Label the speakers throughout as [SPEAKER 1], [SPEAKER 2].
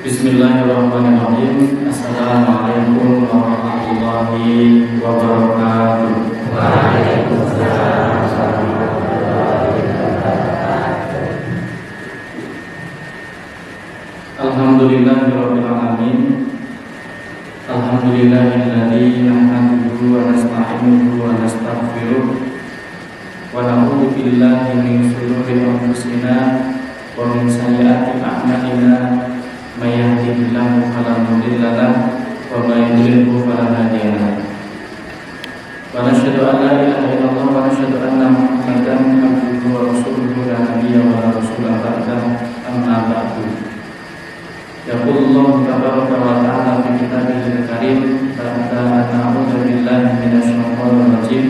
[SPEAKER 1] Bismillahirrahmanirrahim. Assalamualaikum warahmatullahi wabarakatuh.
[SPEAKER 2] Waalaikumsalam warahmatullahi wabarakatuh.
[SPEAKER 1] Alhamdulillahirabbil alamin. Alhamdulillahilladzi nahmaduhu wa nasta'inuhu wa nastaghfiruh wa na'udzu billahi min shururi anfusina wa min sayyiati a'malina. May yahdihillahu fala mudilla lahu wa may yudlilhu fala hadiya lahu. Wa nasyhadu an la ilaha illallah wa nasyhadu anna Muhammadan abduhu wa rasuluhu la nabiyya wa la rasula ba'dahu, amma ba'du. Yaqulullahu tabaraka wa ta'ala fi kitabihil karim ba'da an a'udzu billahi minasy syaithanir rajim.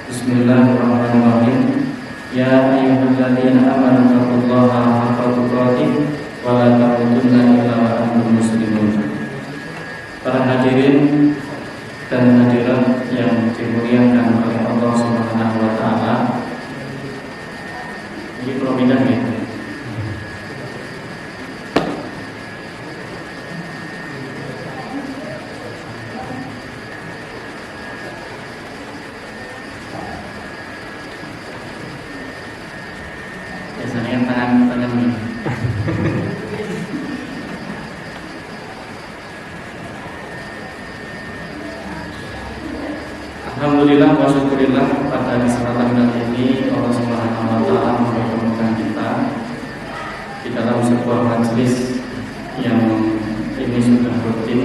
[SPEAKER 1] Bismillahirrahmanirrahim. Ya ayyuhalladzina amanu taqullaha haqqa tuqatih wa la tamutunna illa wa antum muslimun. Para hadirin dan hadirat yang dimuliakan oleh Allah Subhanahu wa taala. Ini prominent ya. Biasanya tangan ini. Alhamdulillah wa syukurillah, pada kesempatan kali ini Allah Subhanahu wa taala mempertemukan kita di dalam sebuah majelis yang ini sudah rutin.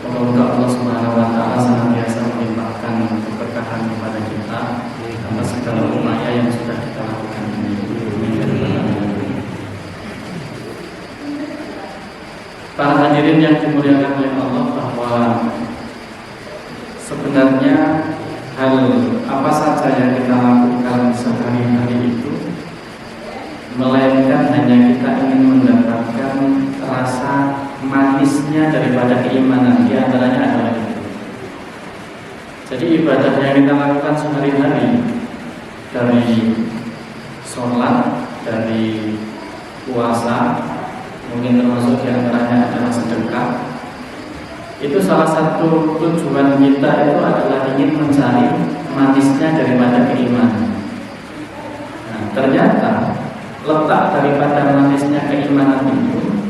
[SPEAKER 1] Semoga Allah Subhanahu wa taala senantiasa melimpahkan keberkahan kepada kita atas segala upaya yang sudah kita lakukan ini. Para hadirin yang dimuliakan oleh Allah, bahwa sebenarnya hal apa saja yang kita lakukan sehari-hari itu melainkan hanya kita ingin mendapatkan rasa manisnya daripada keimanan. Di antaranya adalah itu. Jadi ibadah yang kita lakukan sehari-hari, dari sholat, dari puasa, mungkin termasuk di antaranya adalah sedekah. Itu salah satu tujuan kita itu adalah ingin mencari manisnya daripada keimanan. Nah, ternyata letak daripada manisnya keimanan itu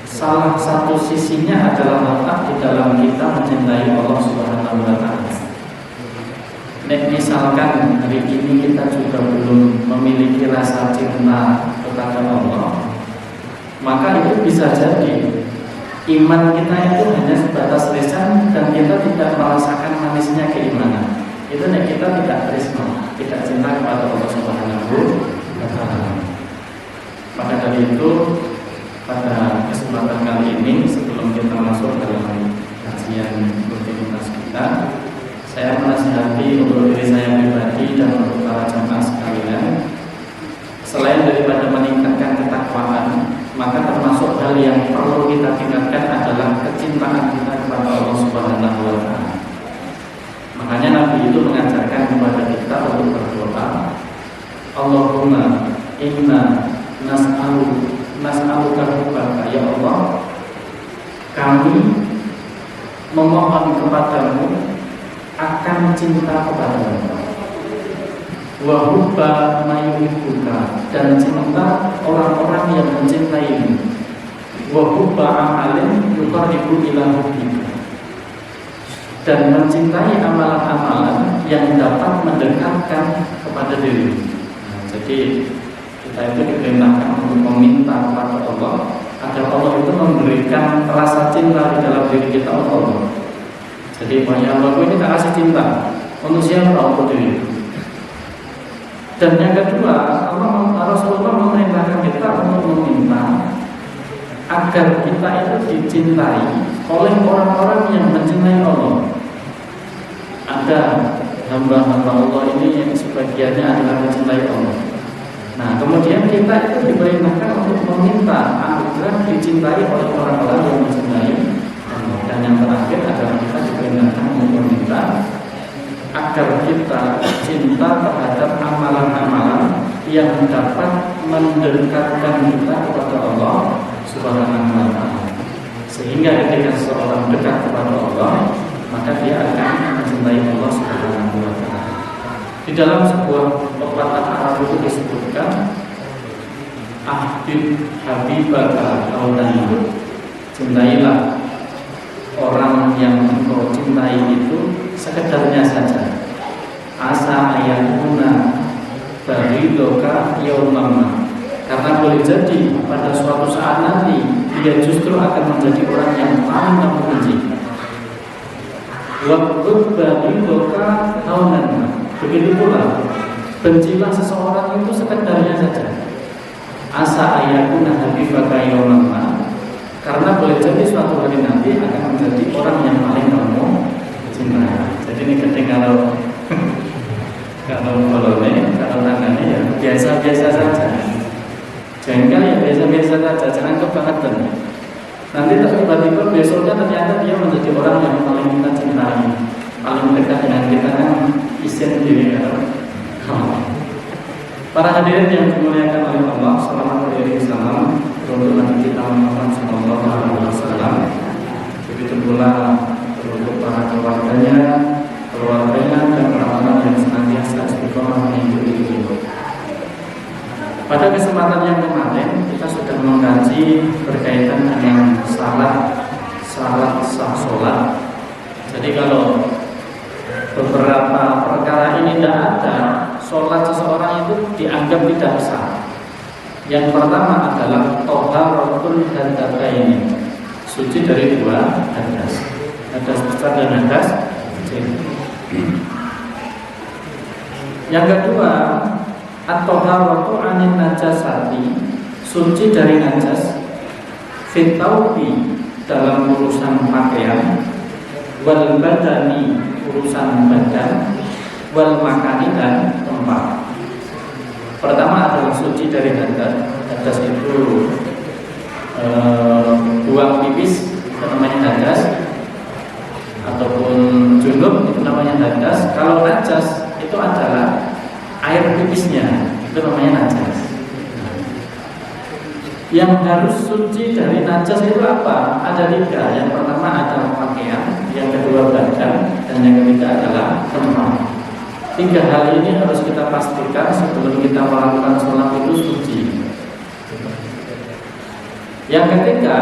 [SPEAKER 1] salah satu sisinya adalah letak di dalam kita mencintai Allah Subhanahu wa taala. Nek misalkan hari ini kita juga belum memiliki rasa cinta kepada Allah, maka itu bisa jadi iman kita itu hanya sebatas lisan dan kita tidak merasakan manisnya keimanan. Itu nek kita tidak tresno, tidak cinta kepada Allah Subhanahu wa taala. Maka dari itu, pada kesempatan kali ini, sebelum kita masuk dalam kajian rutinitas kita, saya menasihati untuk diri saya pribadi dan untuk para jamaah sekalian, selain daripada meningkatkan ketakwaan, maka termasuk hal yang perlu kita tingkatkan adalah kecintaan kita kepada Allah Subhanahu wa taala. Makanya Nabi itu mengajarkan kepada kita untuk berdoa, Allahumma inna nas'aluka hubbaka, ya Allah, kami memohon kepadamu akan cinta kepadamu, wa hubba mayyuhibbuka, dan cinta orang-orang yang mencintaimu, wa hubba amalin yuqarribu ila hubbika, dan mencintai amalan-amalan yang dapat mendekatkan kepada dirimu. Nah, jadi kita itu diperintahkan untuk meminta kepada Allah agar Allah itu memberikan rasa cinta di dalam diri kita untuk Allah. Jadi banyak Allah ini tak kasih cinta untuk siapa? Untuk diri. Dan yang kedua, Rasulullah memerintahkan kita untuk meminta agar kita itu dicintai oleh orang-orang yang mencintai Allah. Ada hamba-hamba Allah ini yang sebagiannya adalah mencintai Allah. Nah, kemudian kita itu diperintahkan untuk meminta agar dicintai oleh orang-orang yang mencintai Allah. Dan yang terakhir adalah kita diperintahkan untuk meminta agar kita cinta terhadap amalan-amalan yang dapat mendekatkan kita kepada Allah maka dia akan mencintai Allah Subhanahu wa taala. Di dalam sebuah pepatah Arab itu disebutkan habibaka aunanna, cintailah orang yang engkau cintai itu sekedarnya saja. Asa ayakuna baridoka yaumama, karena boleh jadi pada suatu saat nanti dia justru akan menjadi orang yang paling kamu benci. Waktu baridoka aunanna, begitu pula bencilah seseorang itu sekedarnya saja. Asa ayakuna habibaka yaumama, karena boleh jadi suatu hari nanti akan menjadi orang yang paling kamu cintai. Jadi ini ketika kalau tangannya ya biasa-biasa saja. Jengkel ya biasa-biasa saja, jangan kebangetan. Nanti tiba-tiba besoknya ternyata dia menjadi orang yang paling kita cintai, paling dekat dengan kita kan isin diri ya. Para hadirin yang dimuliakan oleh Allah, selamat salam untuk Nabi kita Muhammad sallallahu alaihi wasallam. Begitu pula untuk para keluarganya dan orang-orang yang senantiasa istiqomah mengikuti beliau. Pada kesempatan yang kemarin kita sudah mengkaji berkaitan dengan syarat sah sholat. Jadi kalau beberapa perkara ini tidak ada, sholat seseorang itu dianggap tidak sah. Yang pertama adalah thaharatul hadatsaini, suci dari dua hadas, hadas besar dan hadas kecil. Yang kedua, at-thaharatu 'anil najasati, suci dari najas, fit taubi, dalam urusan pakaian, wal badani, urusan badan, wal makani, dan tempat. Pertama adalah suci dari hadas. Hadas itu buang pipis, itu namanya hadas, ataupun junub, itu namanya hadas. Kalau najas itu adalah air pipisnya, itu namanya najas. Yang harus suci dari najas itu apa? Ada tiga. Yang pertama adalah pakaian, yang kedua badan, dan yang ketiga adalah tempat. Tiga hal ini harus kita pastikan sebelum kita melakukan sholat itu suci. Yang ketiga,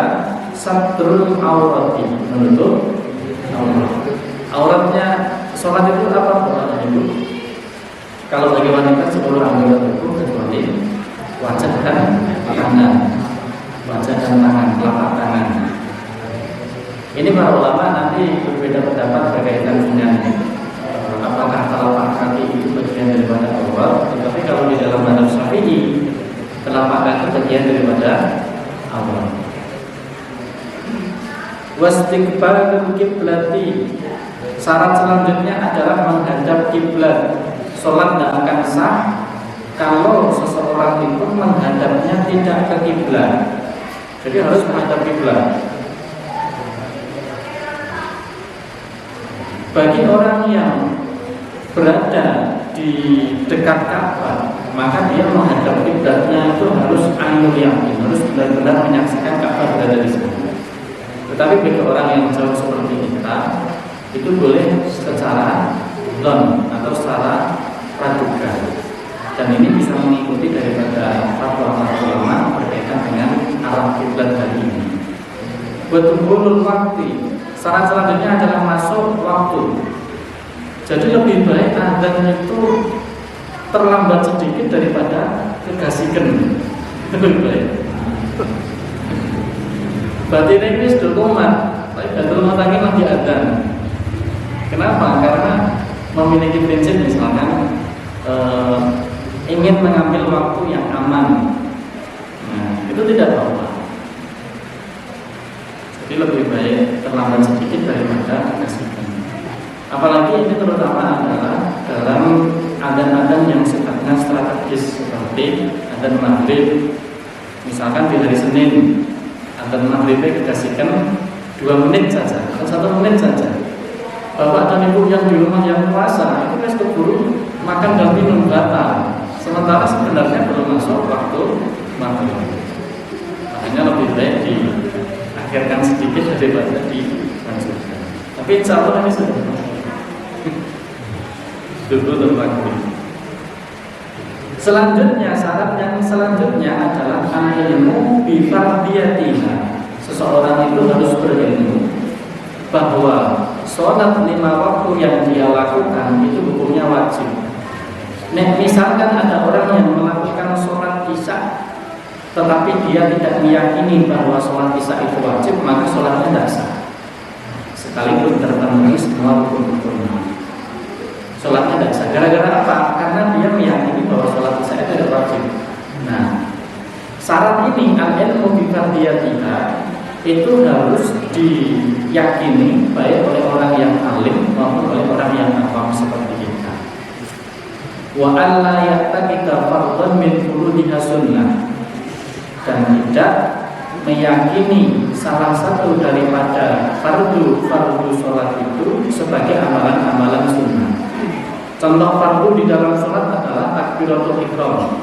[SPEAKER 1] satrul aurati, menutup aurat. Auratnya sholat itu apa? Auratnya itu kalau bagi wanita seluruh anggota tubuh kecuali wajah dan tangan, wajah dan tangan, telapak tangan. Ini para ulama nanti berbeda pendapat berkaitan dengan apakah telapak kaki itu bagian daripada aurat. Tetapi kalau di dalam mazhab Syafi'i, telapak kaki bagian daripada aurat. Wastiqbalul kiblati, syarat selanjutnya adalah menghadap kiblat. Sholat tidak akan sah kalau seseorang itu menghadapnya tidak ke kiblat. Jadi harus menghadap kiblat. Bagi orang yang berada di dekat Ka'bah, maka dia menghadap kiblatnya itu harus ainul yakin, harus benar-benar menyaksikan Ka'bah berada di sana. Tetapi bagi orang yang jauh seperti kita, itu boleh secara don atau secara praduga, dan ini bisa mengikuti daripada fatwa ulama berkaitan dengan arah kiblat tadi ini. Betul waktu, syarat selanjutnya adalah masuk waktu. Jadi lebih baik adzan itu terlambat sedikit daripada kegasikan. Lebih baik. Berarti ini sudah komat, tapi betul matanya lagi adzan. Kenapa? Karena memiliki prinsip misalkan ingin mengambil waktu yang aman, nah, itu tidak apa-apa. Jadi lebih baik terlambat sedikit daripada kegasikan. Apalagi ini terutama adalah dalam adzan-adzan yang sifatnya strategis seperti adzan maghrib. Misalkan di hari Senin, adzan maghribnya dikasihkan 2 menit saja atau 1 menit saja. Bapak dan ibu yang di rumah yang puasa itu kan keburu makan dan minum batal. Sementara sebenarnya belum masuk waktu maghrib. Makanya lebih baik diakhirkan sedikit daripada dilanjutkan. Tapi Tapi insya Allah ini sudah dulu lagi. Selanjutnya, syarat yang selanjutnya adalah al-ilmu bi fardiyatiha. Seseorang itu harus berilmu bahwa sholat 5 waktu yang dia lakukan itu hukumnya wajib. Misalkan ada orang yang melakukan sholat isya tetapi dia tidak meyakini bahwa sholat isya itu wajib, maka sholatnya tidak sah sekalipun terpenuhi semua rukun-rukunnya. Sholatnya tidak sah. Gara-gara apa? Karena dia meyakini bahwa sholat isya itu tidak wajib. Nah, syarat ini al-ilmu bi fardiyatiha itu harus diyakini baik oleh orang yang alim maupun oleh orang yang awam seperti kita. Wa alla ya'taqida fardhan min furudiha sunnah, dan tidak meyakini salah satu daripada fardu sholat itu sebagai amalan-amalan sunnah. Contoh fardu di dalam sholat adalah takbiratul ihram.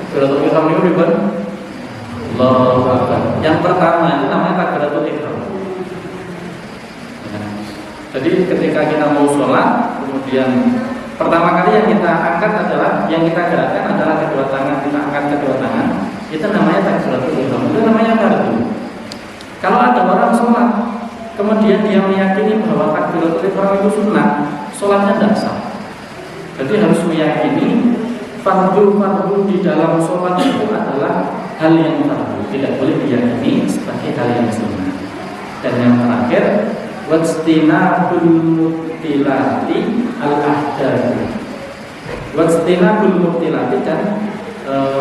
[SPEAKER 1] Takbiratul ihram itu ribet. Allahu Akbar. Yang pertama itu namanya takbiratul ihram. Jadi ketika kita mau sholat, kemudian pertama kali yang kita angkat adalah, yang kita gerakkan adalah kedua tangan, kita angkat kedua tangan. Itu namanya takbiratul ihram. Itu namanya fardu. Kalau ada orang sholat, kemudian dia meyakini bahwa takbiratul ihram itu sunnah, sholatnya tidak sah. Jadi harus meyakini fardu di dalam sholat itu adalah hal yang fardu, tidak boleh diyakini sebagai hal yang sunnah. Dan yang terakhir, wajtinabul mubtilati al-ahdath. Wajtinabul mubtilati, dan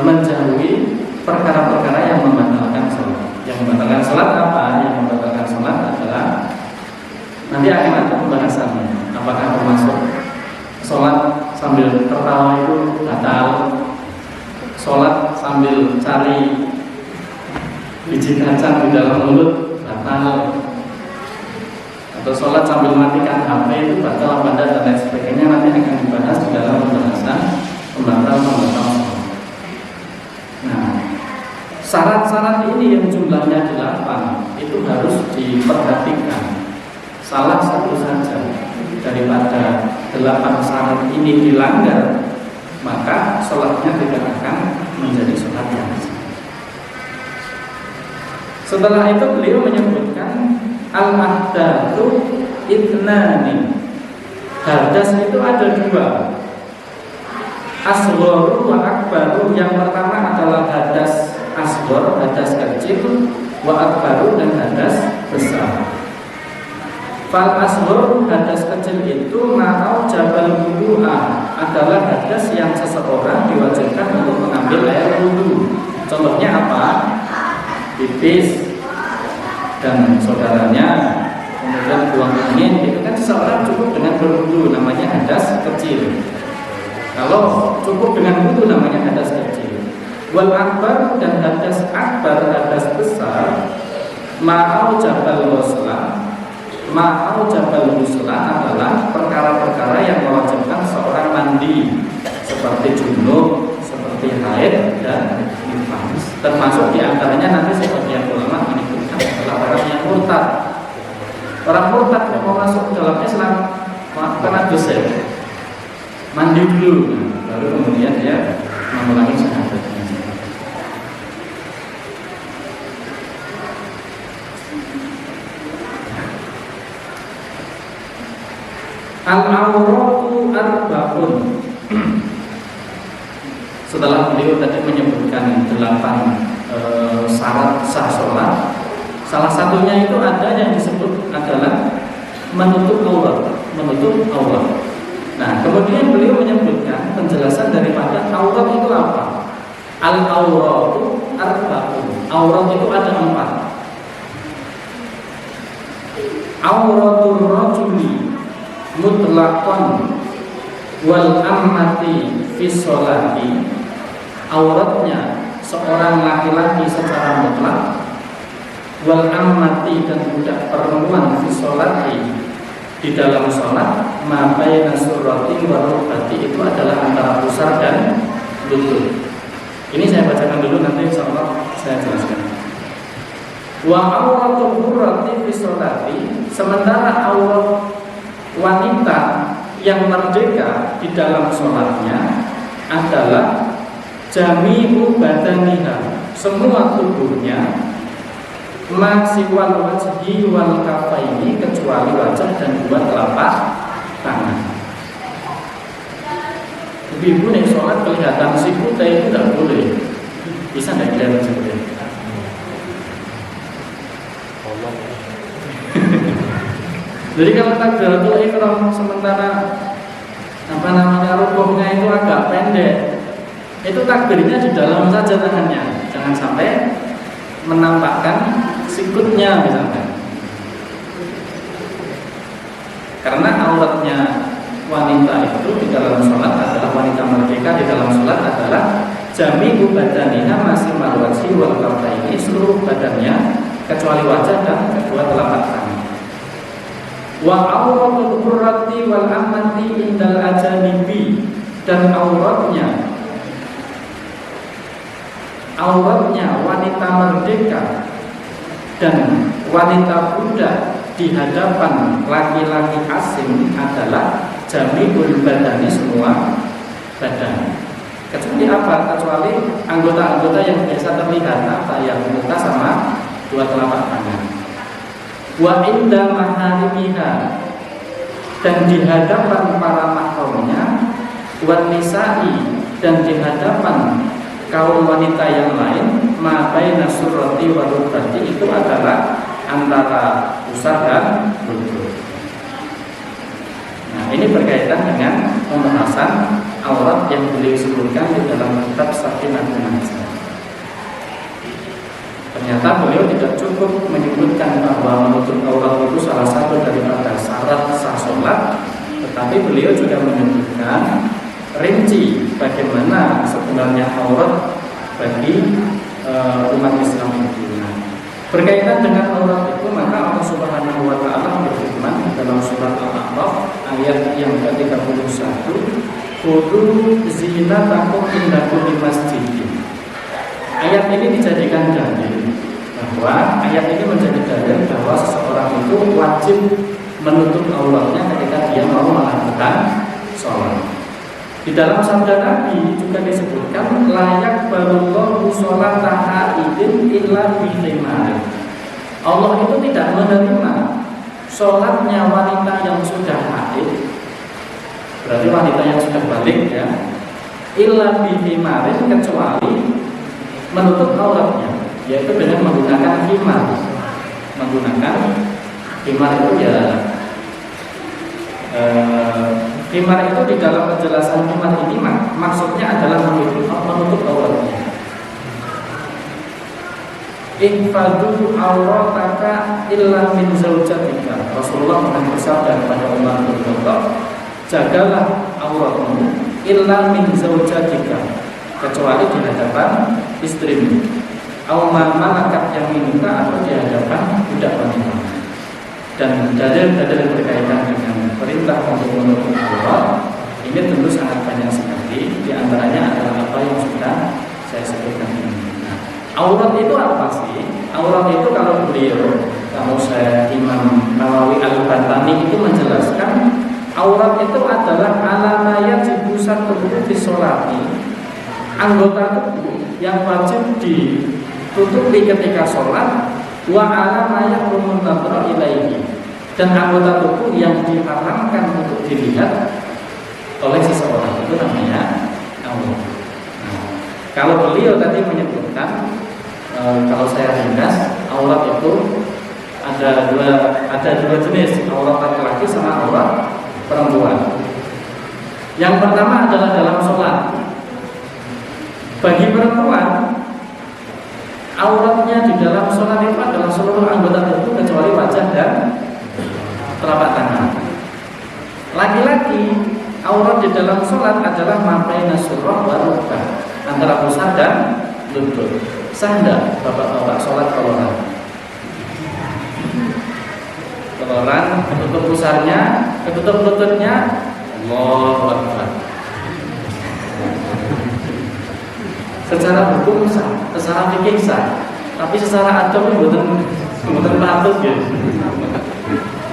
[SPEAKER 1] menjauhi perkara-perkara yang membatalkan sholat. Yang membatalkan sholat apa? Yang membatalkan sholat adalah, nanti akan ada pembahasannya. Apakah termasuk sholat sambil tertawa itu batal, sholat sambil cari biji kacang di dalam mulut batal, atau sholat sambil matikan HP itu batal apa tidak, dan lain sebagainya. Nanti akan dibahas di dalam pembahasan pembatal sholat. Nah, syarat-syarat ini yang jumlahnya 8 itu harus diperhatikan. Salah satu saja daripada 8 syarat ini dilanggar, maka sholatnya tidak akan menjadi sholat yang sah. Setelah itu beliau menyebutkan al-ahdatsu itnani. Hadas itu ada 2, asgharu wa akbaru. Yang pertama adalah hadas asghar, hadas kecil, wa akbaru, dan hadas besar. Fal asghar, hadas kecil itu ma'au jabal wudu'a, adalah hadas yang seseorang diwajibkan untuk mengambil air wudu. Contohnya apa? Pipis dan saudaranya, kemudian buang angin, itu kan seseorang cukup dengan berwudu, namanya hadas kecil. Kalau cukup dengan wudu namanya hadas kecil. Wal akbar, dan hadas akbar, hadas besar, ma'au jabal ghusla. Ma'au jabal ghusla adalah perkara-perkara yang mewajibkan seorang mandi, seperti junub, seperti haid, dan nifas. Termasuk diantaranya nanti sebagian ulama menyebutkan adalah orang yang murtad. Orang murtad yang mau masuk ke dalam Islam karena dosa, mandi dulu, baru kemudian dia mengulangi syahadatnya. Al-awratu arba'un. Setelah beliau tadi menyebutkan 8 syarat sah sholat, salah satunya itu ada yang disebut adalah menutup aurat, menutup aurat. Nah, kemudian beliau menyebutkan penjelasan daripada aurat itu apa. Al-awratu arba'un. Aurat itu ada 4. Auratul rajuli mutlaqan wal ammati fi sholati. Auratnya seorang laki-laki secara mutlak, wal ammati, dan budak perempuan fi sholati, di dalam sholat, ma baina surrati wa rukbati, itu adalah antara pusar dan lutut. Ini saya bacakan dulu, nanti insyaallah saya jelaskan. Wa auratul hurrati fi sholati, sementara aurat wanita yang merdeka di dalam sholatnya adalah jami'u badaniha, semua tubuhnya, masiwal wajhi wal kafaini, kecuali wajah dan dua telapak tangan. Ibu nih sholat kelihatan sikutnya itu tidak boleh. Bisa tidak kelihatan sikutnya? Jadi kalau takbiratul ihram sementara rukuhnya itu agak pendek, itu takbirnya di dalam saja tangannya, jangan sampai menampakkan sikutnya misalkan. Karena auratnya wanita itu di dalam sholat adalah, wanita merdeka di dalam sholat adalah jami'u badaniha masih marwajhi wal kafaini, seluruh badannya kecuali wajah dan kedua telapak tangan. Wa auratul hurrati wal amati indal ajanibi, dan auratnya wanita merdeka dan wanita budak di hadapan laki-laki asing adalah jami'ul badani, semua badan. Kecuali apa? Kecuali anggota-anggota yang biasa terlihat, apa yang muka sama dua telapak tangan. Wa inda maharimiha, dan di hadapan para mahramnya, wa nisa'i, dan di hadapan kaum wanita yang lain, ma baina surrati wa rukbati, itu adalah antara pusar dan lutut. Nah, ini berkaitan dengan pembahasan aurat yang beliau sebutkan di dalam kitab Safinatun Najah. Ternyata beliau tidak cukup menyebutkan bahwa menutup aurat itu salah satu daripada syarat sah sholat, tetapi beliau juga menyebutkan rinci bagaimana sebenarnya aurat bagi umat Islam itu. Nah, berkaitan dengan aurat itu, maka Allah Subhanahu wa Ta'ala berfirman dalam surat Al-A'raf ayat yang ke-31, "Khudhu zinatakum inda kulli masjidin." Ayat ini dijadikan dalil bahwa ayat ini menjadi dalil bahwa seseorang itu wajib menutup auratnya ketika dia mau melakukan sholat. Di dalam sabda Nabi juga disebutkan, layak barullahu sholata haidin illa bihimari. Allah itu tidak menerima sholatnya wanita yang sudah haid, berarti wanita yang sudah balik ya, illa bihimari, kecuali menutup auratnya, yaitu dengan menggunakan himar. Menggunakan himar itu ya, himar itu di dalam penjelasan himar ini maksudnya adalah menutup auratnya. Ihfadhu aurataka illa min zaujatika. Rasulullah pernah bersabda kepada Umar bin Khattab, jagalah auratmu illa min zaujatika, kecuali di hadapan istrimu, awma malakat yang minta, atau di hadapan budak wanita. Dan dalil-dalil berkaitan dengan perintah untuk menutup aurat ini tentu sangat banyak sekali. Di antaranya adalah apa yang sudah saya sebutkan ini. Nah, aurat itu apa sih? Aurat itu kalau saya Imam Nawawi Al-Bantani itu menjelaskan, aurat itu adalah alamaya jibusan tubuh fi sholati, anggota tubuh yang wajib ditutupi ketika sholat, wa alamaya rumuntatro ilaihi, dan anggota tubuh yang diharamkan untuk dilihat oleh seseorang, itu namanya aurat. Nah, kalau beliau tadi menyebutkan, kalau saya ringkas, aurat itu ada dua jenis, aurat laki-laki sama aurat perempuan. Yang pertama adalah dalam sholat. Bagi perempuan, auratnya di dalam sholat itu adalah seluruh anggota tubuh kecuali wajah dan telapak tangan. Laki-laki, aurat di dalam sholat adalah mabaina surrah wa rukbah, antara pusar dan lutut. Sah enggak bapak-bapak sholat koloran? Koloran, ketutup pusarnya, ketutup lututnya, Allahu Akbar. Secara hukum sah, secara fikih sah. tapi secara adab mboten patut ya.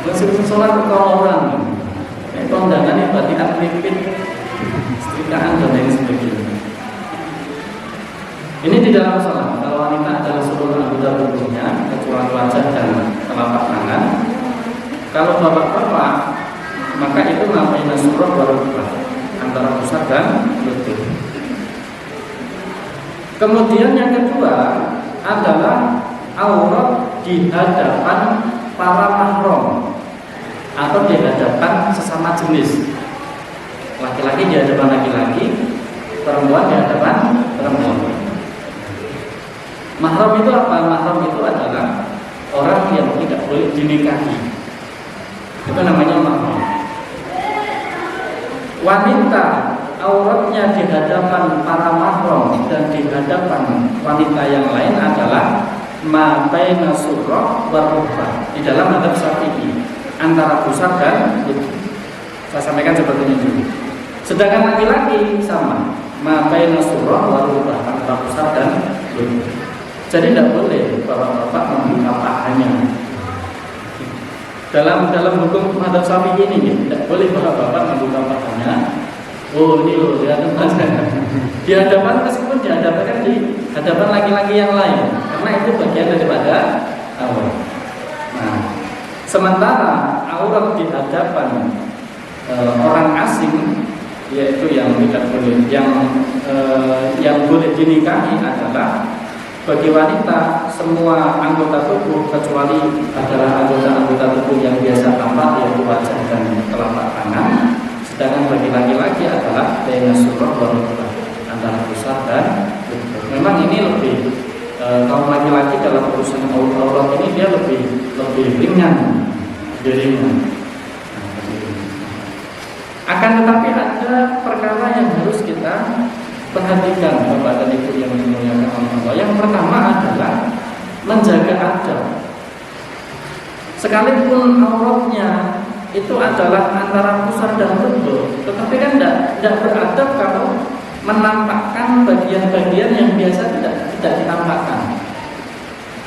[SPEAKER 1] Meskipun sholat kalau orang, kondangan berarti aktifin, setrikaan dan lain sebagainya. Ini tidak masalah kalau wanita adalah seluruh anggota tubuhnya kecuali wajah dan telapak tangan. Kalau bapak-bapak maka itu namanya surah warubah antara pusat dan lutut. Kemudian yang kedua adalah aurat di hadapan para mahram atau di hadapan sesama jenis. Laki-laki di hadapan laki-laki, perempuan di hadapan perempuan. Mahram itu apa? Mahram itu adalah orang yang tidak boleh dinikahi. Itu namanya mahram. Wanita auratnya di hadapan para mahram dan di hadapan wanita yang lain adalah ma baina surrah wa rukbah. Di dalam madzhab Syafi'i antara pusat dan lutut. Saya sampaikan seperti ini dulu. Sedangkan laki-laki sama ma baina surrah wa rukbah antara pusat dan lutut. Jadi tidak boleh bapak-bapak membuka pahanya. Dalam hukum madzhab Syafi'i ini tidak boleh bapak-bapak membuka pahanya. Oh ini loh, lihat mas. Di hadapan meskipun dihadapkan di hadapan laki-laki yang lain, karena itu bagian daripada aurat. Nah, sementara aurat di hadapan orang asing, yaitu yang tidak boleh, yang boleh dinikahi adalah bagi wanita semua anggota tubuh kecuali adalah anggota tubuh yang biasa tampak, yaitu wajah dan telapak tangan. Sedangkan bagi laki-laki adalah baina surrah wa rukbah antara pusat dan lutut. Memang ini lebih kaum laki-laki dalam urusan aurat ini dia lebih ringan, Akan tetapi ada perkara yang harus kita perhatikan Bapak dan Ibu yang dimuliakan Allah. Yang pertama adalah menjaga adab. Sekalipun auratnya itu adalah antara pusar dan lutut, tetapi kan tidak beradab kalau menampakkan bagian-bagian yang biasa tidak ditampakkan.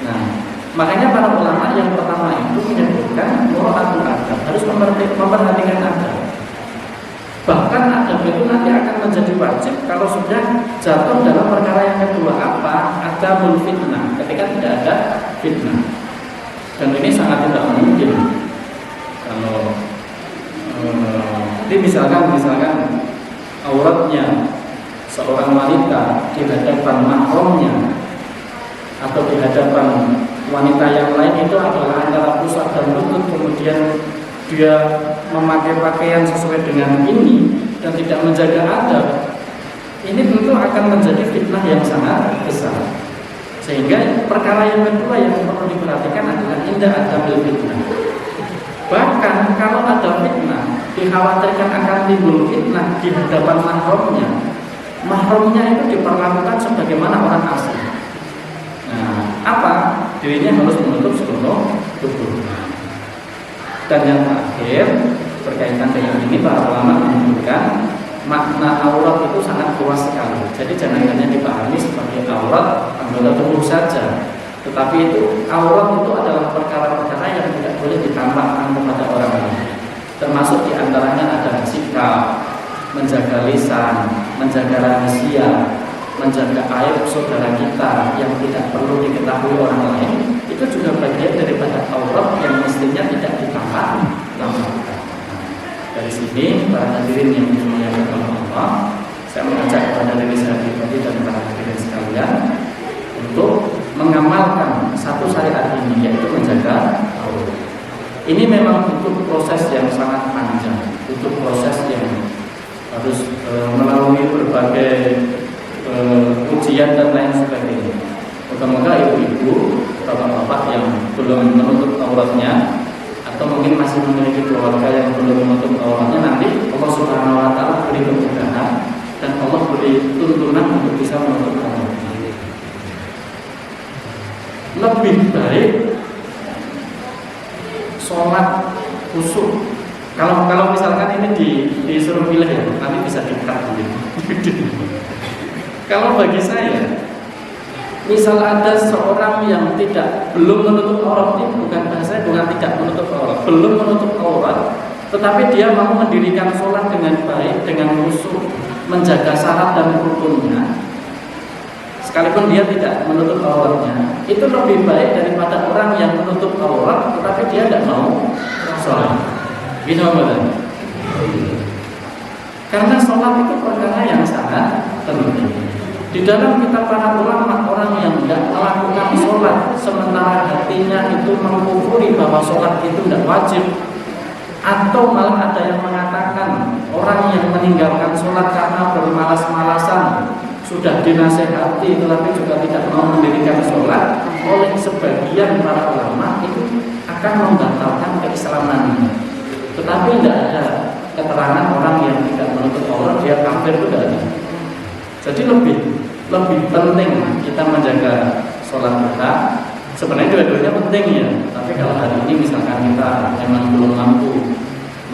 [SPEAKER 1] Nah, makanya para ulama yang pertama itu menyebutkan mura'atul adab, harus memperhatikan adab. Bahkan adab itu nanti akan menjadi wajib kalau sudah jatuh dalam perkara yang kedua, apa? Adabul fitnah, ketika tidak ada fitnah. Dan ini sangat tidak mungkin. Kalau ini misalkan auratnya seorang wanita di hadapan mahramnya atau di hadapan wanita yang lain itu adalah antara pusat dan lutut, kemudian dia memakai pakaian sesuai dengan ini dan tidak menjaga adab, ini tentu akan menjadi fitnah yang sangat besar. Sehingga perkara yang kedua yang perlu diperhatikan adalah indah adabil fitnah. Bahkan kalau ada fitnah, dikhawatirkan akan timbul fitnah di hadapan mahramnya. Mahramnya itu diperlakukan sebagaimana orang asing. Nah, apa? Dirinya harus menutup seluruh tubuh. Dan yang terakhir berkaitan dengan ini, para ulama menunjukkan makna aurat itu sangat luas sekali. Jadi jangan hanya dipahami sebagai aurat anggota tubuh saja, tetapi itu aurat itu adalah perkara-perkara yang tidak boleh ditampakkan kepada orang lain. Termasuk diantaranya adalah sikap, menjaga lisan, menjaga rahasia, menjaga aib saudara kita yang tidak perlu diketahui orang lain. Itu juga bagian daripada aurat yang mestinya tidak ditampakkan. Dari sini para hadirin yang dimuliakan Allah, saya mengajak kepada diri saya pribadi dan para hadirin sekalian untuk mengamalkan satu syariat ini, yaitu menjaga aurat. Ini memang butuh proses yang sangat panjang, butuh proses yang harus melalui berbagai ujian dan lain sebagainya. Moga-moga ibu-ibu, bapak-bapak yang belum menutup auratnya atau mungkin masih memiliki keluarga yang belum menutup auratnya, nanti Allah Subhanahu wa Ta'ala beri kemudahan dan Allah beri tuntunan untuk bisa menutup auratnya. Lebih baik sholat khusyuk. Kalau misalkan ini disuruh pilih ya, nanti bisa di-cut gitu. Kalau bagi saya misal ada seorang yang belum menutup aurat, ini bukan tidak menutup aurat, belum menutup aurat, tetapi dia mau mendirikan sholat dengan baik, dengan khusyuk, menjaga syarat dan rukunnya, sekalipun dia tidak menutup auratnya, itu lebih baik daripada orang yang menutup aurat tetapi dia tidak mau sholat. Gini maksudnya? Karena sholat itu perkara yang sangat penting. Di dalam kitab para ulama, orang yang tidak melakukan sholat sementara hatinya itu mengkufuri bahwa sholat itu tidak wajib, atau malah ada yang mengatakan orang yang meninggalkan sholat karena bermalas-malasan, sudah dinasehati tetapi juga tidak mau mendirikan sholat, oleh sebagian para ulama itu akan membatalkan keislamannya. Tetapi tidak ada keterangan orang yang tidak menutup aurat dia kafir, itu tidak ada. Jadi lebih penting kita menjaga sholat kita. Sebenarnya dua-duanya penting ya. Tapi kalau hari ini misalkan kita memang belum mampu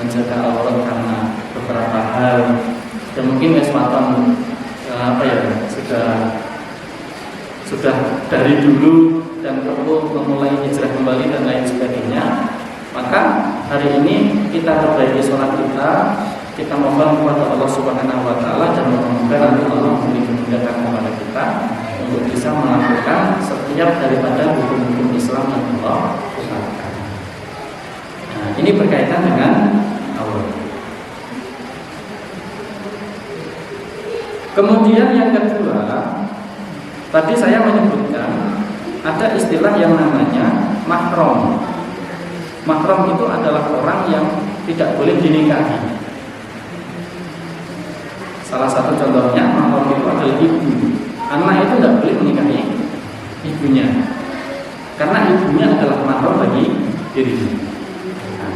[SPEAKER 1] menjaga aurat karena beberapa hal, dan mungkin kesempatan sudah dari dulu dan perlu memulai hijrah kembali dan lain sebagainya, maka hari ini kita perbaiki sholat kita mohon kepada Allah Subhanahu wa Ta'ala, dan semoga nanti Allah memberi kemudahan kepada kita untuk bisa melakukan setiap daripada hukum-hukum Islam yang Allah tetapkan. Nah, ini berkaitan dengan aurat. Kemudian yang kedua, tadi saya menyebutkan ada istilah yang namanya mahram. Mahram itu adalah orang yang tidak boleh dinikahi. Salah satu contohnya mahram itu adalah ibu. Anak itu tidak boleh menikahi ibunya, karena ibunya adalah mahram bagi dirinya. Nah,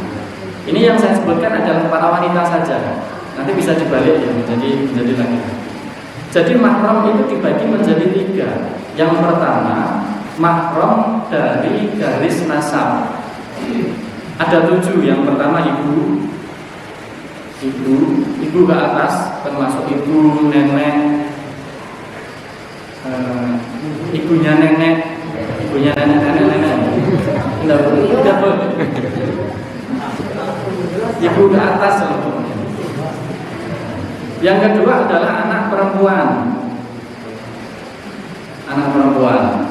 [SPEAKER 1] ini yang saya sebutkan adalah para wanita saja. Nanti bisa dibalik ya menjadi laki. Jadi mahram itu dibagi menjadi 3. Yang pertama, mahram dari garis nasab. Ada 7. Yang pertama ibu ke atas, termasuk ibu, nenek, ibunya nenek, tidak boleh. Ibu ke atas. Yang kedua adalah anak perempuan. Anak perempuan,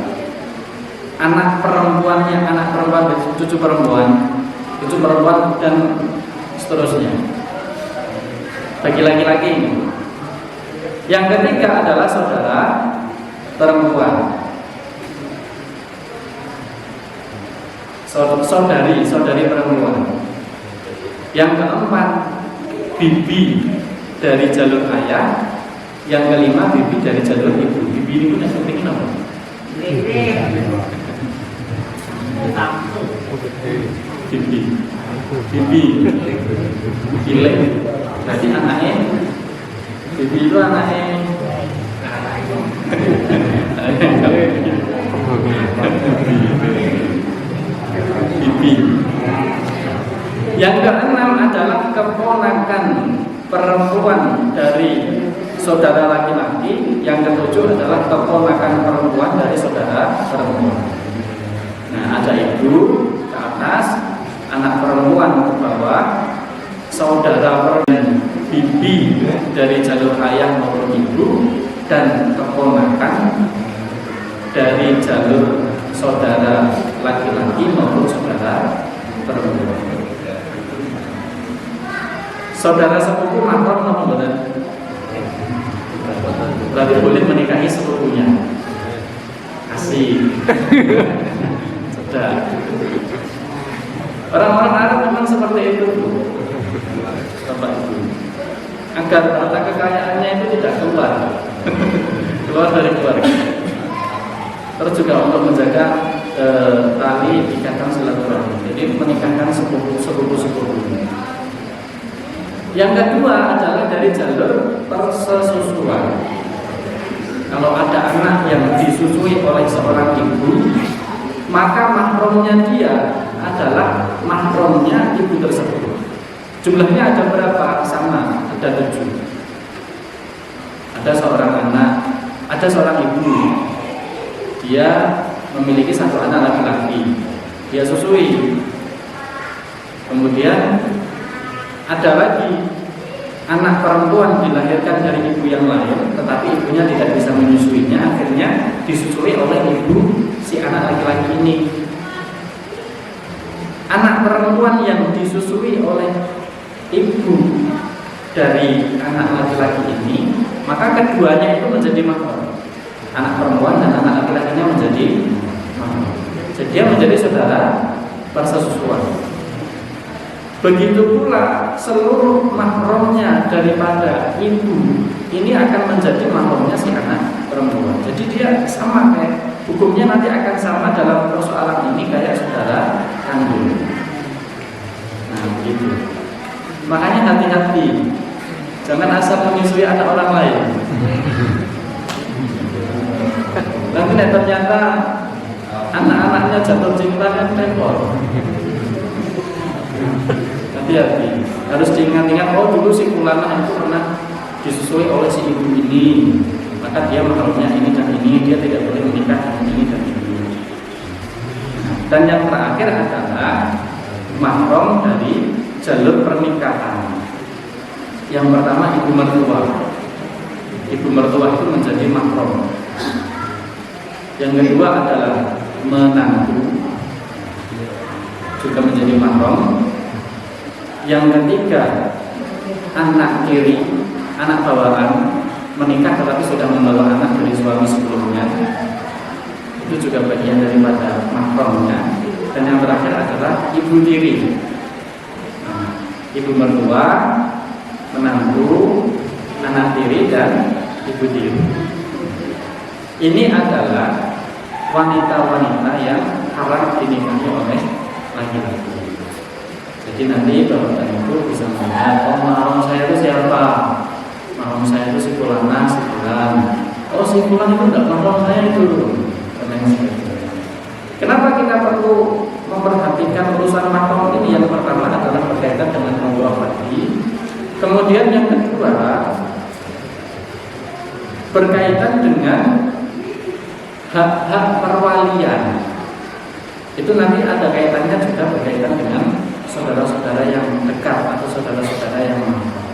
[SPEAKER 1] cucu perempuan dan seterusnya. Bagi laki-laki ini. Yang ketiga adalah saudara perempuan. Saudari perempuan. Yang keempat, bibi dari jalur ayah. Yang kelima, bibi dari jalur ibu. Bibi ini punya seperti apa? Bibi Gilek. Berarti anaknya bibi itu anaknya bibi. Yang keenam adalah keponakan perempuan dari saudara laki-laki. Yang ketujuh adalah keponakan perempuan dari saudara perempuan. Nah, ada ibu ke atas, anak perempuan ke bawah, saudara perempuan, bibi dari jalur ayah maupun ibu, dan keponakan dari jalur saudara laki-laki maupun saudara perempuan. Saudara sepupu mahram apa benar? Berarti boleh menikahi sepupunya. Asik. Sudah. Orang-orang Arab memang seperti itu, Bapak Ibu. Agar harta kekayaannya itu tidak keluar dari keluarga. Terus juga untuk menjaga tali ikatan silaturahmi. Jadi menikahkan sepupu-sepupu. Yang kedua adalah dari jalur persesusuan. Kalau ada anak yang disusui oleh seorang ibu, maka mahramnya dia adalah mahramnya ibu tersebut. Jumlahnya ada berapa? Sama, ada 7. Ada seorang anak, ada seorang ibu dia memiliki satu anak laki-laki, dia susui. Kemudian ada lagi anak perempuan dilahirkan dari ibu yang lain, tetapi ibunya tidak bisa menyusuinya, akhirnya disusui oleh ibu si anak laki-laki ini. Anak perempuan yang disusui oleh ibu dari anak laki-laki ini, maka keduanya itu menjadi mahram. Anak perempuan dan anak laki-lakinya menjadi mahram. Jadi dia menjadi saudara persesusuan. Begitu pula seluruh mahramnya daripada ibu ini akan menjadi mahramnya si anak perempuan. Jadi dia sama kayak hukumnya nanti akan sama dalam persoalan ini kayak saudara kandung. Nah begitu. Makanya hati-hati, jangan asal menyusui anak orang lain. Nanti ternyata anak-anaknya jatuh cinta kan repot. Hati-hati, harus diingat-ingat. Oh dulu si Fulana itu pernah disusui oleh si ibu ini, maka dia mahramnya ini dan ini, dia tidak boleh menikah dengan ini dan ini. Dan yang terakhir adalah mahram dari jalur pernikahan. Yang pertama ibu mertua. Ibu mertua itu menjadi mahram. Yang kedua adalah menantu, juga menjadi mahram. Yang ketiga anak tiri, anak bawaan, menikah tetapi sudah membawa anak dari suami sebelumnya, itu juga bagian daripada mahramnya. Dan yang terakhir adalah ibu tiri, ibu mertua, menantu, anak tiri, dan ibu tiri. Ini adalah wanita-wanita yang haram dinikahi oleh laki-laki. Jadi nanti bapak dan ibu bisa melihat, oh mahram saya itu siapa? Mahram saya itu si Fulana, si Fulan. Oh si Fulan itu tidak mahram saya itu. Kenapa kita perlu memperhatikan urusan mahram ini? Yang pertama adalah berkaitan dengan muwafaqati. Kemudian yang kedua berkaitan dengan hak-hak perwalian. Itu nanti ada kaitannya juga berkaitan dengan saudara-saudara yang dekat atau saudara-saudara yang mahram.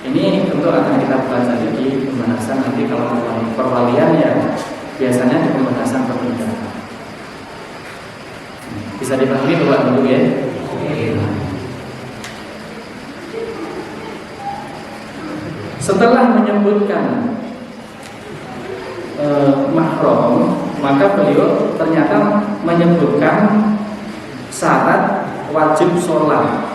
[SPEAKER 1] Ini tentu akan kita pelajari di pembahasan nanti kalau perwalian ya biasanya di pembahasan pernikahan. Bisa dipahami Bapak dulu ya? Setelah menyebutkan mahram, maka beliau ternyata menyebutkan syarat wajib sholat.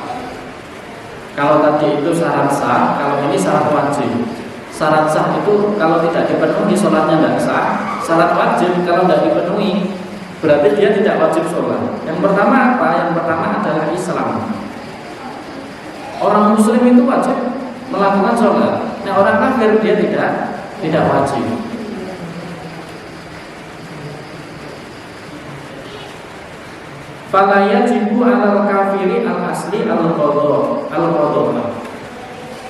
[SPEAKER 1] Kalau tadi itu syarat sah, kalau ini syarat wajib. Syarat sah itu kalau tidak dipenuhi sholatnya tidak sah. Syarat wajib kalau tidak dipenuhi berarti dia tidak wajib sholat. Yang pertama apa? Yang pertama adalah Islam. Orang Muslim itu wajib melakukan sholat. Nah orang kafir dia tidak wajib. Fala yajibu 'alal kafiri al-asli al-qadha.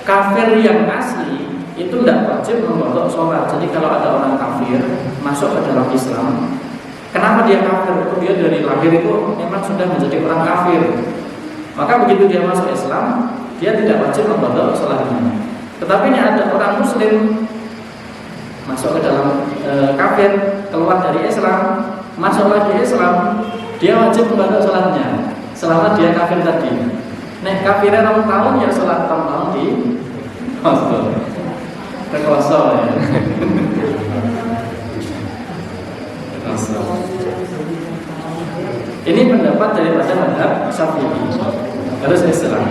[SPEAKER 1] Kafir yang asli itu tidak wajib mengqadha sholat. Jadi kalau ada orang kafir masuk ke dalam Islam, kenapa dia kafir? Itu dia dari lahir itu memang sudah menjadi orang kafir. Maka begitu dia masuk Islam, dia tidak wajib mengqadha sholatnya. Tetapi ini ada orang Muslim masuk ke dalam kafir, keluar dari Islam, masuk lagi Islam, dia wajib membaca sholatnya selama dia kafir tadi. Nek kafirnya 6 tahun ya sholat 6 tahun di kekosong ya. Ini pendapat daripada mazhab Syafi'i, harus Islam.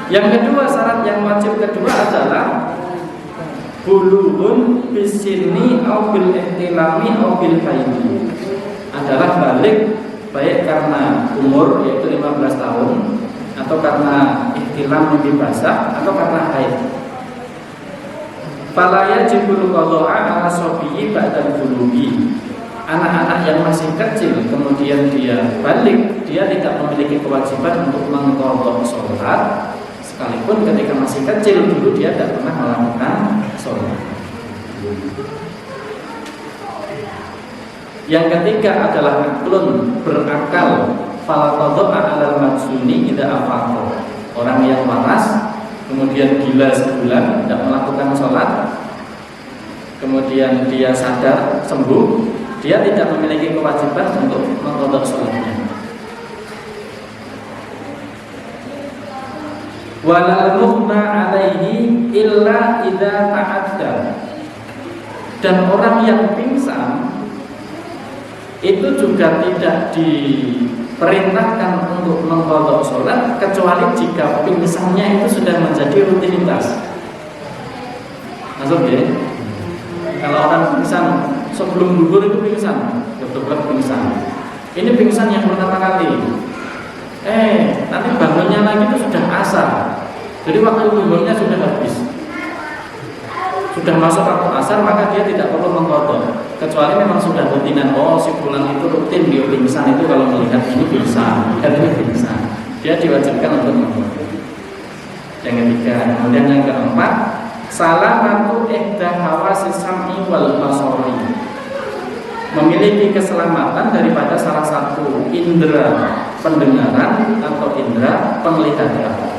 [SPEAKER 1] Yang kedua, syarat yang wajib kedua adalah bulughun bisini au bil ihtilami au bil haidi. Adalah balik baik karena umur yaitu 15 tahun atau karena ihtilam mimpi basah atau karena haid. Fala yajibul qadha'a 'ala sabiyi ba'da bulughi. Anak-anak yang masih kecil kemudian dia balik, dia tidak memiliki kewajiban untuk mengqadha sholat sekalipun ketika masih kecil dulu dia tidak pernah melakukan sholat. Yang ketiga adalah aklun, berakal. Fala tadha'a 'alal majnuni idza afaqa. Orang yang waras kemudian gila sebulan tidak melakukan sholat, kemudian dia sadar sembuh, dia tidak memiliki kewajiban untuk mengqadha sholatnya. Walal mughna 'alaihi illa idza ta'adda. Dan orang yang pingsan itu juga tidak diperintahkan untuk mengqadha sholat kecuali jika pingsannya itu sudah menjadi rutinitas. Masuk ya? Kalau orang pingsan sebelum gugur itu pingsan, betul-betul pingsan. Ini pingsan yang pertama kali. Nanti bangunnya lagi itu sudah asar. Jadi waktu gugurnya sudah habis. Sudah masuk waktu asar, maka dia tidak perlu mengqadha. Kecuali memang sudah rutinan. Si fulan itu rutin dia pingsan itu kalau melihat ini pingsan, dan ini pingsan, dia diwajibkan untuk mengqadha. Yang ketiga, kemudian yang keempat, salamatu ihda hawasis sam'i wal basari. Memiliki keselamatan daripada salah satu indera pendengaran atau indera penglihatan.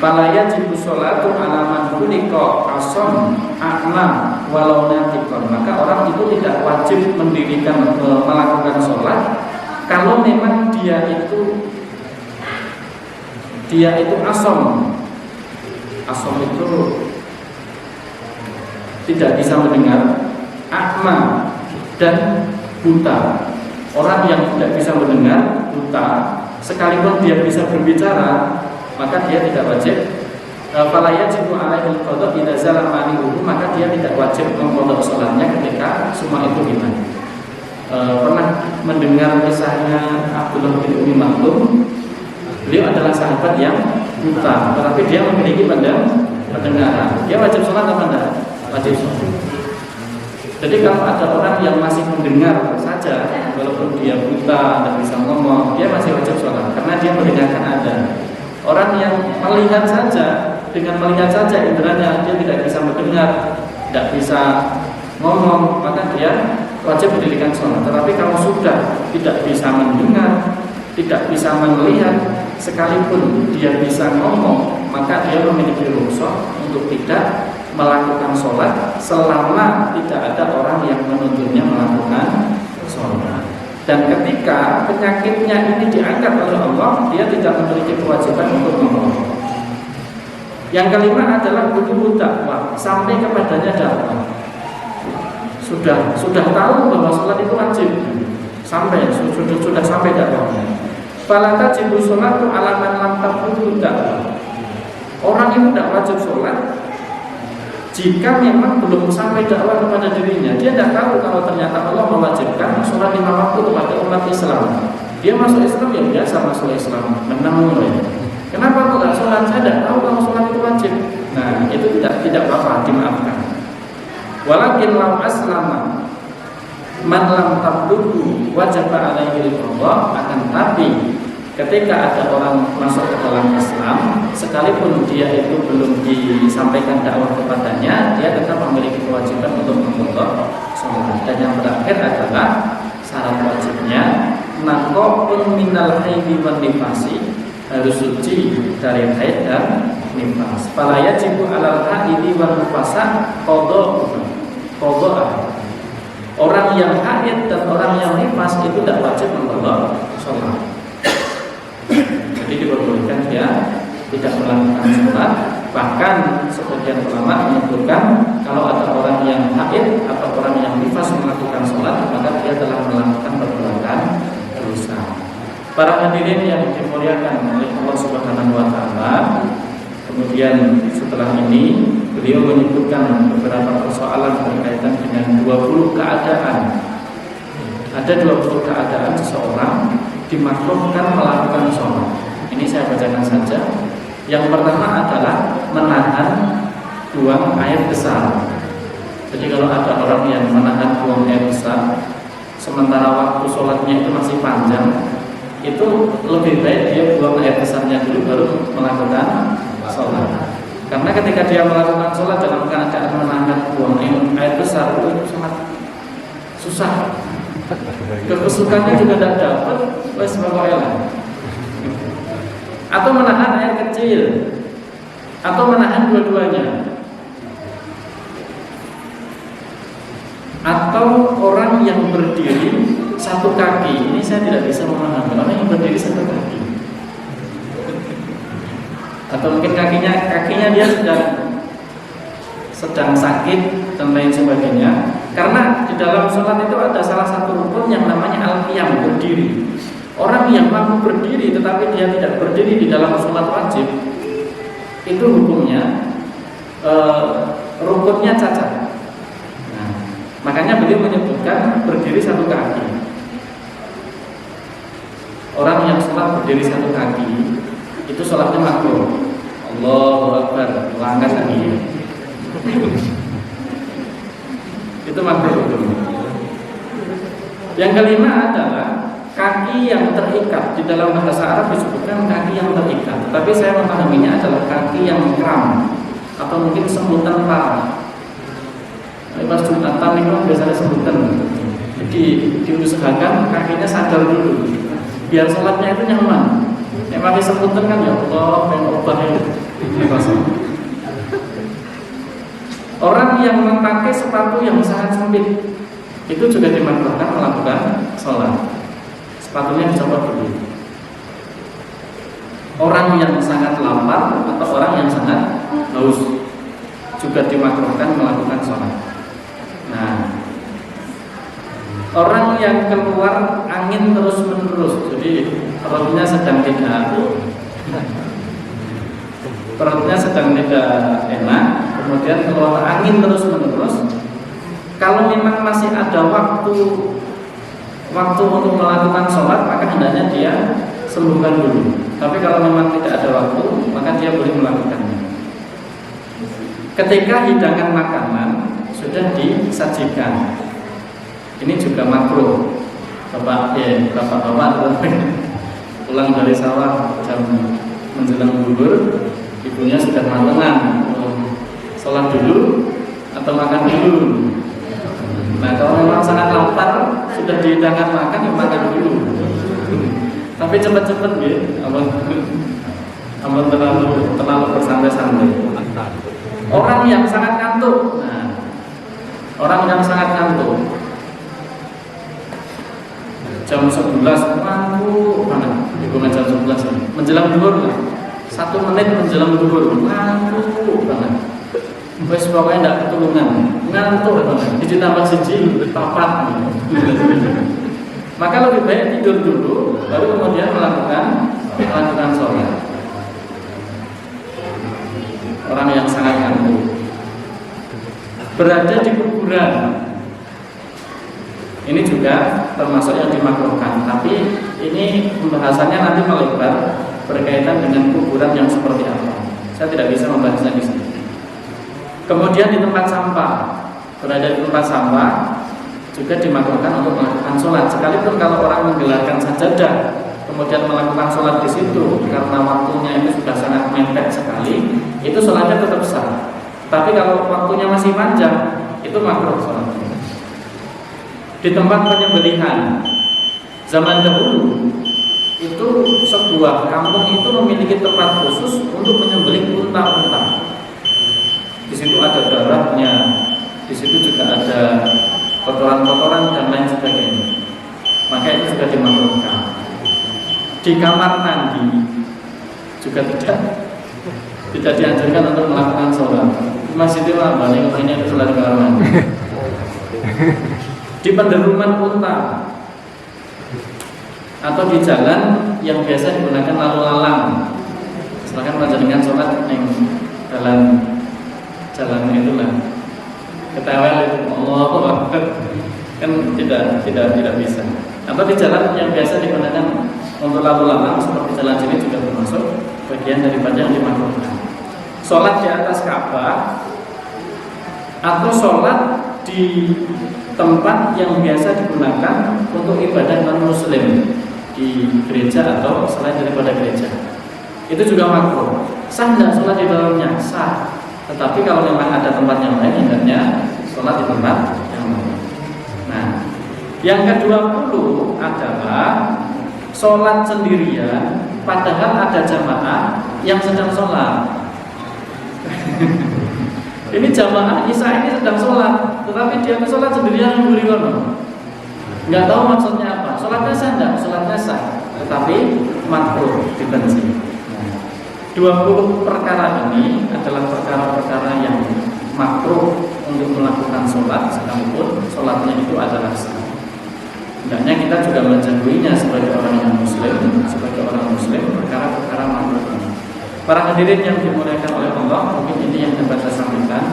[SPEAKER 1] Fala yajibu sholatu ala man khuliqa asom a'ma walau natiqan. Maka orang itu tidak wajib mendirikan melakukan sholat kalau memang dia itu asom. Asom itu tidak bisa mendengar, a'ma dan buta. Orang yang tidak bisa mendengar, buta, sekalipun dia bisa berbicara, maka dia tidak wajib. Fala yajibu alaihil qadha idza zala mani'uhu. Maka dia tidak wajib mengqadha salatnya ketika semua itu hilang. Pernah mendengar kisahnya Abdullah bin Umi Maktum. Beliau adalah sahabat yang buta, tetapi dia memiliki pendengaran. Dia wajib sholat apa enggak? Wajib sholat. Jadi kalau ada orang yang masih mendengar saja, walaupun dia buta dan bisa ngomong, dia masih wajib sholat karena dia mendengarkan azan. Orang yang melihat saja, dengan melihat saja inderanya dia tidak bisa mendengar, tidak bisa ngomong, maka dia wajib mendirikan sholat. Tetapi kalau sudah tidak bisa mendengar, tidak bisa melihat, sekalipun dia bisa ngomong, maka dia memiliki rukhsah untuk tidak melakukan sholat selama tidak ada orang yang menuntunnya melakukan sholat. Dan ketika penyakitnya ini diangkat oleh Allah, dia tidak memiliki kewajiban untuk mengqadha. Yang kelima adalah butuh dakwah, sampai kepadanya dakwah. Sudah tahu bahwa sholat itu wajib, sudah sampai dakwahnya. Fala tajibu sholatu ala man lam tablughhu dakwah. Orang yang tidak wajib sholat jika memang belum sampai dakwah kepada dirinya. Dia tidak tahu kalau ternyata Allah mewajibkan sholat 5 waktu kepada umat Islam. Dia masuk Islam ya biasa masuk Islam, menang mulai. Kenapa kok tidak sholat? Saya tidak tahu kalau sholat itu wajib. Nah itu tidak apa-apa, dimaafkan. Walakin lam aslama man lam tablughhu wajib alaihi al-qadha. Akan tapi ketika ada orang masuk ke dalam Islam, sekalipun dia itu belum disampaikan dakwah kepadanya, dia tetap memiliki kewajiban untuk mengqadha sholat. Dan yang terakhir adalah syarat wajibnya naqa'un minal haidi wan nifasi, harus suci dari haid dan nifas. Fala yajibu 'alal haidi wan nifasa qadha. Orang yang haid dan orang yang nifas itu tidak wajib mengqadha sholat. Jadi diperbolehkan dia tidak melakukan sholat. Bahkan sebagian ulama menyebutkan kalau ada orang yang haid atau orang yang nifas melakukan sholat, maka dia telah melakukan perbuatan dosa. Para hadirin yang dimuliakan oleh Allah Subhanahu wa taala, kemudian setelah ini beliau menyebutkan beberapa persoalan berkaitan dengan 20 keadaan. Ada 20 keadaan seseorang dimakruhkan melakukan sholat. Ini saya bacakan saja. Yang pertama adalah menahan buang air besar. Jadi kalau ada orang yang menahan buang air besar sementara waktu sholatnya itu masih panjang, itu lebih baik dia buang air besarnya dulu baru melakukan sholat. Karena ketika dia melakukan sholat dalam keadaan menahan buang air besar itu sangat susah. Kesukaannya juga tidak dapat, wes pokoknya lah. Atau menahan air kecil, atau menahan dua-duanya. Atau orang yang berdiri satu kaki, ini saya tidak bisa memahami. Orang yang berdiri satu kaki, atau mungkin kakinya dia sedang sakit dan lain sebagainya. Karena di dalam sholat itu ada salah satu rukun yang namanya al-qiyam, berdiri. Orang yang mampu berdiri tetapi dia tidak berdiri di dalam sholat wajib, itu hukumnya rukunnya cacat. Nah, makanya beliau menyebutkan berdiri satu kaki. Orang yang sholat berdiri satu kaki itu sholatnya makruh. Allahu Akbar, langkah lagi. Itu makruh. Yang kelima adalah kaki yang terikat. Di dalam bahasa Arab disebutkan kaki yang terikat, tapi saya memahaminya adalah kaki yang kram atau mungkin semutan parah. Pas Jumatan itu biasanya semutan. Jadi diusahakan kakinya sadar dulu, biar sholatnya itu nyaman. Memang semutan kan ya Allah, pengen obatnya. Orang yang memakai sepatu yang sangat sempit itu juga dimakruhkan melakukan sholat. Sepatunya dicopot dulu. Orang yang sangat lapar atau orang yang sangat haus juga dimakruhkan melakukan sholat. Nah, orang yang keluar angin terus menerus, jadi perutnya sedang tidak enak, kemudian keluar angin terus menerus. Kalau memang masih ada waktu untuk melakukan sholat, maka hendaknya dia sembuhkan dulu. Tapi kalau memang tidak ada waktu, maka dia boleh melakukannya. Ketika hidangan makanan sudah disajikan, ini juga makruh. Bapak-bapak pulang dari sawah jam menjelang zuhur, ibunya sudah matengan, sholat dulu atau makan dulu. Nah, kalau memang sangat lapar, sudah dihidangkan makan, ya makan dulu. Tapi cepat-cepat ya, aman terlalu bersantai-santai. Orang yang sangat ngantuk, jam 11 ngantuk banget, bukan jam 11 ya. Menjelang zuhur lah, 1 menit menjelang zuhur ngantuk banget. Wes pokoknya tidak ketulungan, ngantuk banget. Ditambah siji papat. Maka lebih baik tidur dulu, baru kemudian melakukan sholat. Orang yang sangat ngantuk berada di kuburan, ini juga termasuk yang dimakruhkan. Tapi ini pembahasannya nanti melebar berkaitan dengan kuburan yang seperti apa. Saya tidak bisa membahasnya di sini. Kemudian di tempat sampah, berada di tempat sampah juga dimakruhkan untuk melakukan sholat. Sekalipun kalau orang menggelarkan sajadah kemudian melakukan sholat di situ karena waktunya itu sudah sangat mepet sekali, itu sholatnya tetap sah. Tapi kalau waktunya masih panjang, itu makruh sholatnya. Di tempat penyembelihan zaman dahulu, itu sebuah kampung itu memiliki tempat khusus untuk menyembelih unta-unta. Di situ ada darahnya, di situ juga ada kotoran-kotoran dan lain sebagainya. Maka itu juga dimakruhkan. Di kamar mandi juga tidak dianjurkan untuk melakukan sholat. Di masjid itu ini sholat di kamar mandi. Di penderuman unta atau di jalan yang biasa digunakan lalu lalang, misalkan menjalankan sholat yang jalan itulah ketawel itu Allah kan tidak bisa. Atau di jalan yang biasa digunakan untuk lalu lalang seperti jalan sini juga termasuk bagian daripada yang dimakruhkan. Sholat di atas Ka'bah atau sholat di tempat yang biasa digunakan untuk ibadah non-muslim di gereja atau selain daripada gereja, itu juga makruh. Sah tidak sholat di dalamnya? Sah. Tetapi kalau memang ada tempat yang lain, hendaknya sholat di tempat yang lain. Nah, Yang ke-20 adalah sholat sendirian padahal ada jamaah yang sedang sholat. Ini jamaah Isya ini sedang sholat, tetapi dia sholat sendirian nguri kono. Nggak tahu maksudnya apa. Sholatnya sah enggak? Sholatnya sah, tetapi makruh, dibenci. 20 perkara ini adalah perkara-perkara yang makruh untuk melakukan sholat, sekalipun sholatnya itu adalah sah. Hendaknya kita juga menjauhinya sebagai orang yang muslim, sebagai orang muslim perkara-perkara makruh ini. Para hadirin yang dimuliakan oleh Allah, mungkin ini yang dapat saya sampaikan.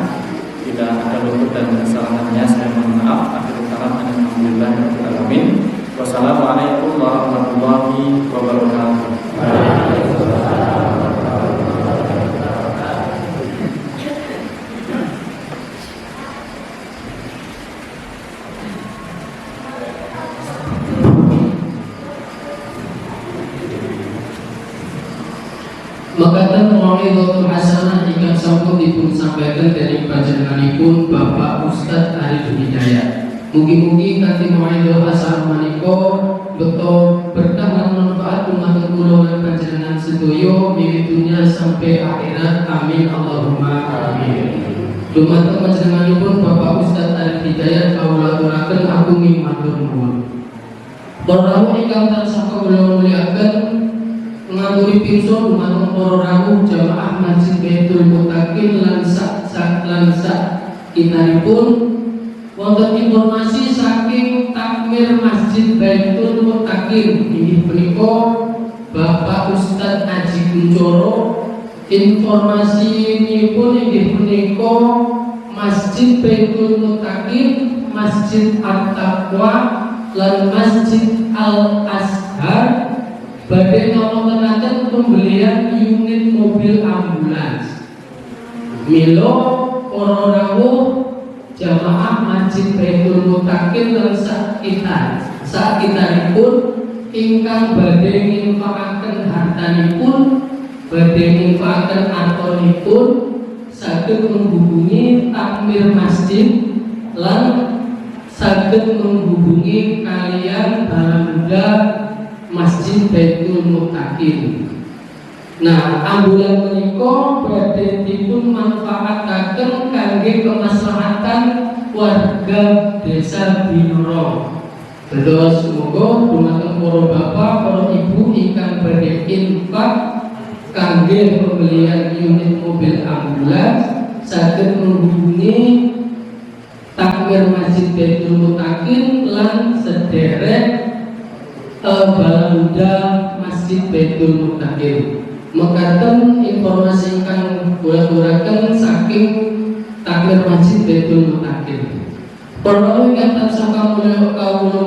[SPEAKER 1] Tidak ada luput dan kesalahannya, saya mohon maaf. Akhirul kalam, alhamdulillah rabbil alamin. Wassalamualaikum warahmatullahi wabarakatuh.
[SPEAKER 3] Makatan mau'izatul hasanah ingkang sampun dipun sampaikan dari panjenenganipun Bapak Ustadz Arif Hidayat. Mugi-mugi kanthi mau'izatul hasanah menika beto berkah lan manfaat dumateng kula lan panjenengan sedaya wiwit dunya sampai akhirat. Amin Allahumma amin. Dumateng panjenenganipun Bapak Ustadz Arif Hidayat kawula aturaken agung matur nuwun. Para rawuh ingkang tansah kawula mulyakaken, ngaturi pirsa dumateng para rawuh jamaah Masjid Baitul Muttaqin lan sak kinaripun wonten informasi saking takmir Masjid Baitul Muttaqin inggih punika Bapak Ustadz Aji Kuncoro. Informasinipun inggih punika Masjid Baitul Muttaqin, Masjid At-Taqwa lan Masjid Al-Azhar badhe ngawontenaken pembelian unit mobil ambulans. Mila para rawuh jamaah Masjid Baitul Muttaqin lan sakitaripun ingkang badhe nginfakaken hartanipun, badhe nginfakaken artonipun saged menghubungi takmir masjid lan saged menghubungi kalian Baramuda Masjid Baitul Muttaqin. Nah, ambulan menika badhe dipun manfaataken kangge kemaslahatan warga Desa Binoro. Terus semoga dumateng para bapak, para ibu ingkang badhe infak kangge pembelian unit mobil ambulans saged menghubungi takmir Masjid Baitul Muttaqin lan sedherek Baramuda Masjid Baitul Muttaqin. Mekaten informasi kang kula-aturaken saking takmir Masjid Baitul Muttaqin. Para ingkang tansah kawula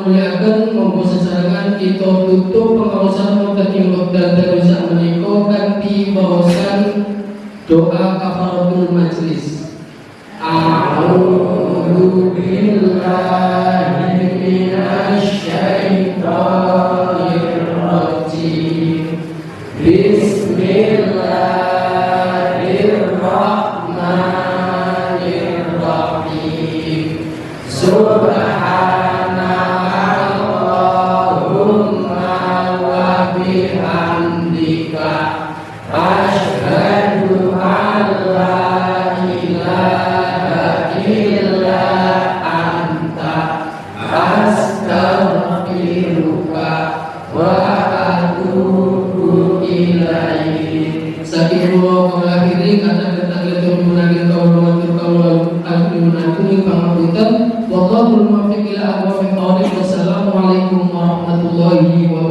[SPEAKER 3] mulyakaken, monggo sesarengan kita tutup pengaosan wonten ing wekdal dadosa menika kanthi waosan doa kafaratul majelis. A'udzu billahi minasy syaithanir rajim. Bismillahirrahmanirrahim. Subhanallahumma wa bihamdika asyhadu an la ilaha illa anta astaghfiruka wa atubu ilaik. Saking kula akhiri kata-kata kita menangin kaula matur kaula agung pangapunten. Wallahu muwaffiq ila aqwamit thoriq. Wassalamualaikum warahmatullahi wabarakatuh.